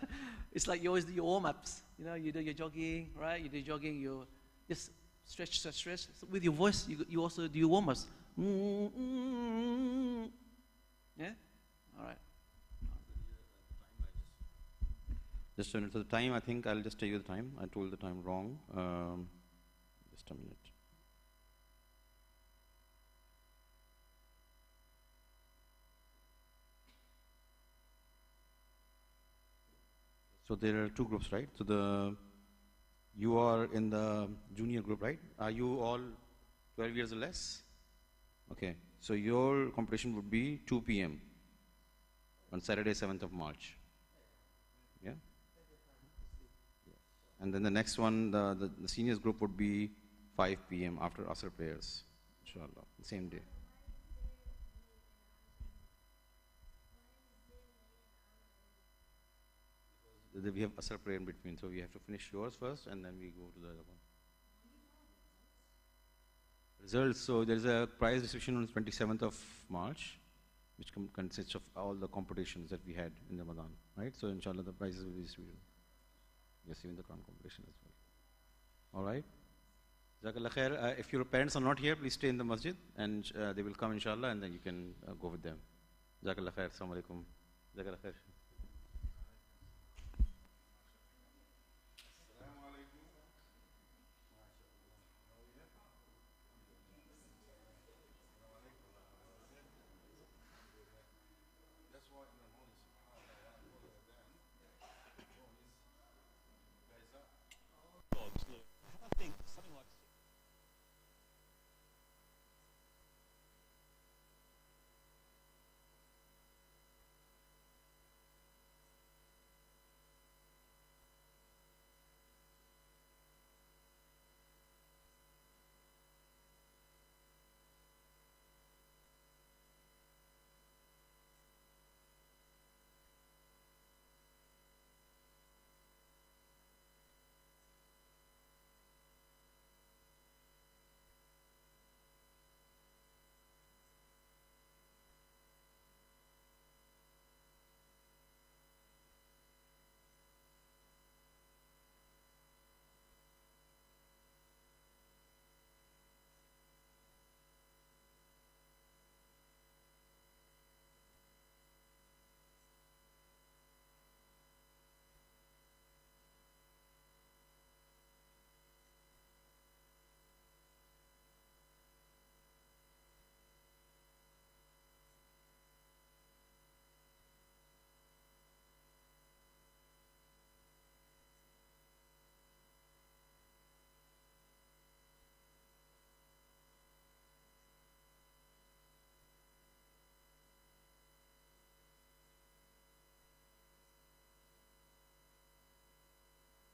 it's like you always do your warm-ups. You know, you do your jogging, right? You do jogging, you just stretch. So with your voice, you also do your warm-ups. Yeah? All right. Just to the time, I think I'll just tell you the time. I told the time wrong. Just a minute. So there are two groups, right? So you are in the junior group, right? Are you all 12 years or less? Okay. So your competition would be 2 p.m. on Saturday, 7th of March. Yeah? And then the next one, the seniors group would be 5 p.m. after Asr prayers, inshallah, the same day. We have Asr prayer in between, so we have to finish yours first and then we go to the other one. Results, so there is a prize distribution on 27th of March, which consists of all the competitions that we had in Ramadan, right? So inshallah the prizes will be distributed. Yes, even the Quran competition as well. All right? Jazakallah khair. If your parents are not here, please stay in the masjid and they will come inshallah and then you can go with them. Jazakallah khair. Assalamu alaikum. Jazakallah khair.